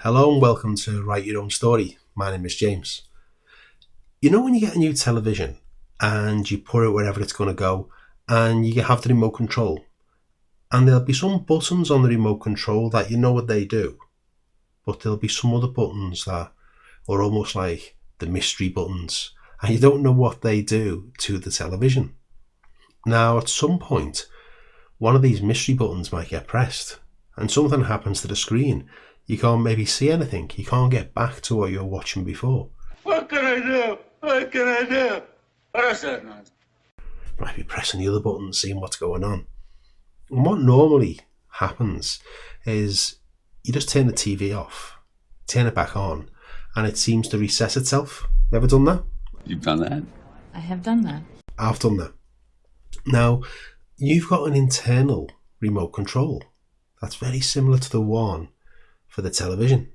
Hello and welcome to Write Your Own Story. My name is James. You know when you get a new television and you put it wherever it's going to go and you have the remote control and there'll be some buttons on the remote control that you know what they do, but there'll be some other buttons that are almost like the mystery buttons and you don't know what they do to the television. Now at some point one of these mystery buttons might get pressed and something happens to the screen. You can't maybe see anything. You can't get back to what you were watching before. What can I do? What can I do? What is that nonsense? You might be pressing the other button, seeing what's going on. And what normally happens is you just turn the TV off, turn it back on, and it seems to reset itself. You ever done that? You've done that? I have done that. I've done that. Now, you've got an internal remote control that's very similar to the one for the television.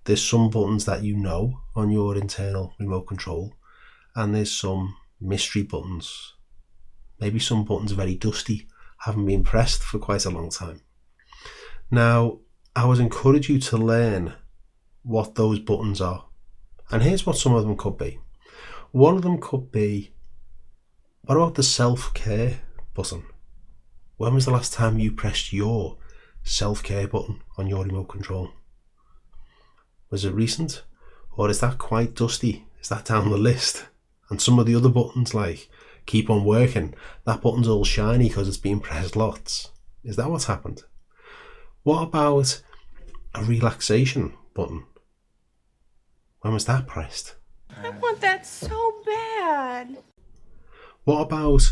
There's some buttons that you know on your internal remote control, and there's some mystery buttons. Maybe some buttons are very dusty, haven't been pressed for quite a long time. Now, I would encourage you to learn what those buttons are. And here's what some of them could be. One of them could be, what about the self-care button? When was the last time you pressed your self-care button on your remote control? Was it recent, or is that quite dusty? Is that down the list? And some of the other buttons, like keep on working, that button's all shiny because it's been pressed lots. Is that what's happened? What about a relaxation button? When was that pressed? I want that so bad. What about,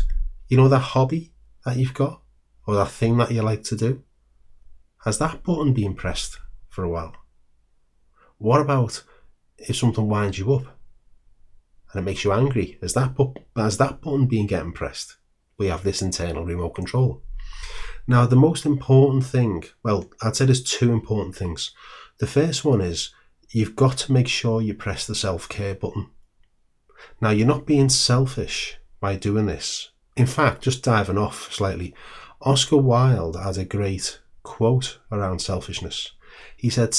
that hobby that you've got, or that thing that you like to do? Has that button been pressed for a while? What about if something winds you up and it makes you angry? Has that button been getting pressed? We have this internal remote control. Now, the most important thing, well, I'd say there's two important things. The first one is you've got to make sure you press the self-care button. Now, you're not being selfish by doing this. In fact, just diving off slightly, Oscar Wilde had a great quote around selfishness. He said,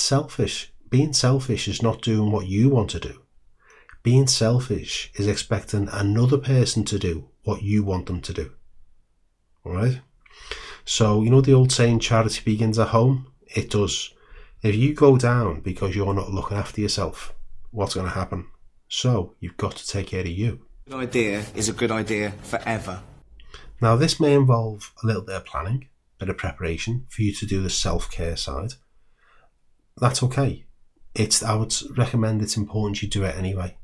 being selfish is not doing what you want to do. Being selfish is expecting another person to do what you want them to do. Alright? So, the old saying, charity begins at home? It does. If you go down because you're not looking after yourself, what's going to happen? So, you've got to take care of you. A good idea is a good idea forever. Now, this may involve a little bit of planning, a bit of preparation for you to do the self-care side. That's okay. I would recommend it's important you do it anyway.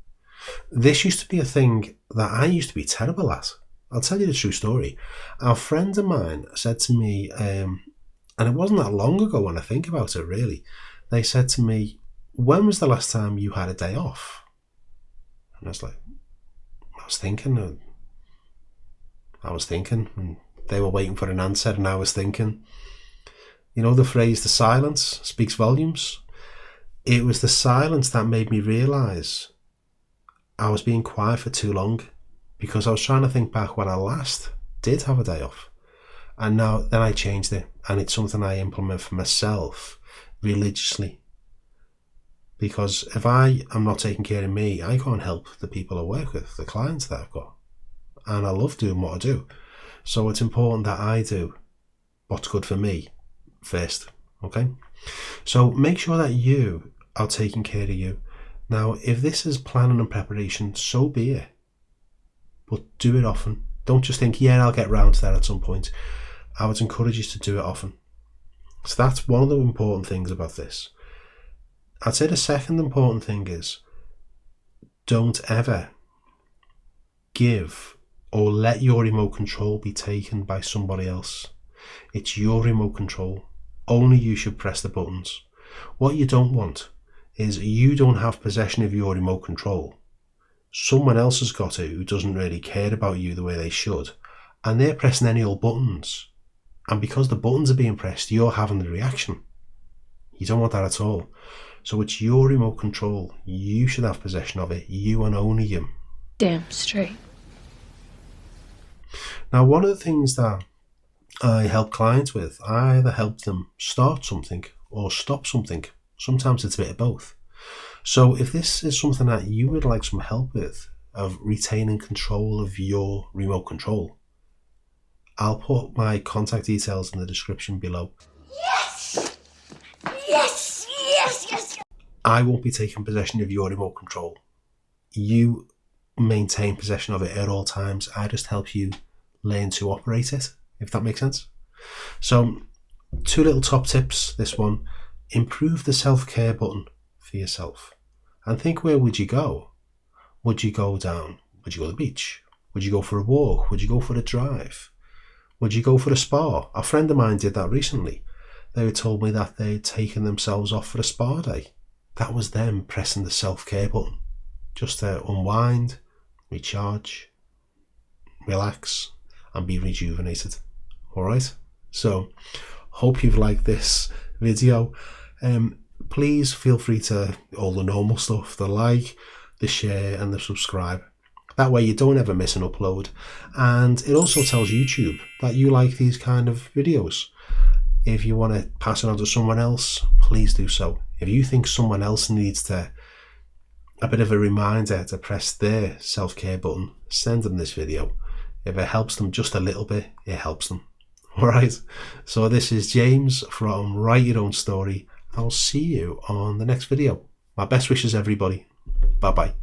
This used to be a thing that I used to be terrible at. I'll tell you the true story. A friend of mine said to me, and it wasn't that long ago when I think about it really, they said to me, when was the last time you had a day off? And I was like, I was thinking, and they were waiting for an answer, and I was thinking. The phrase, the silence speaks volumes. It was the silence that made me realise I was being quiet for too long, because I was trying to think back when I last did have a day off. And then I changed it, and it's something I implement for myself religiously. Because if I am not taking care of me, I can't help the people I work with, the clients that I've got. And I love doing what I do. So it's important that I do what's good for me first, okay? So make sure that you are taking care of you. Now, if this is planning and preparation, so be it. But do it often. Don't just think, I'll get round to that at some point. I would encourage you to do it often. So that's one of the important things about this. I'd say the second important thing is don't ever give or let your remote control be taken by somebody else. It's your remote control. Only you should press the buttons. What you don't want is you don't have possession of your remote control. Someone else has got it who doesn't really care about you the way they should, and they're pressing any old buttons. And because the buttons are being pressed, you're having the reaction. You don't want that at all. So it's your remote control. You should have possession of it. You and only you. Damn straight. Now, one of the things that I help clients with, I either help them start something or stop something. Sometimes it's a bit of both. So if this is something that you would like some help with, of retaining control of your remote control, I'll put my contact details in the description below. Yes! Yes! Yes! Yes! I won't be taking possession of your remote control. You maintain possession of it at all times. I just help you learn to operate it, if that makes sense. So 2 little top tips. This one: improve the self-care button for yourself. And think, where would you go? Would you go down? Would you go to the beach? Would you go for a walk? Would you go for a drive? Would you go for a spa? A friend of mine did that recently. They told me that they'd taken themselves off for a spa day. That was them pressing the self-care button, just to unwind, recharge, relax, and be rejuvenated. Alright? So, hope you've liked this video. Please feel free to all the normal stuff, the like, the share and the subscribe. That way you don't ever miss an upload, and it also tells YouTube that you like these kind of videos. If you want to pass it on to someone else, please do so. If you think someone else needs a bit of a reminder to press their self-care button, send them this video. If it helps them just a little bit, it helps them. Alright, so this is James from Write Your Own Story. I'll see you on the next video. My best wishes, everybody. Bye bye.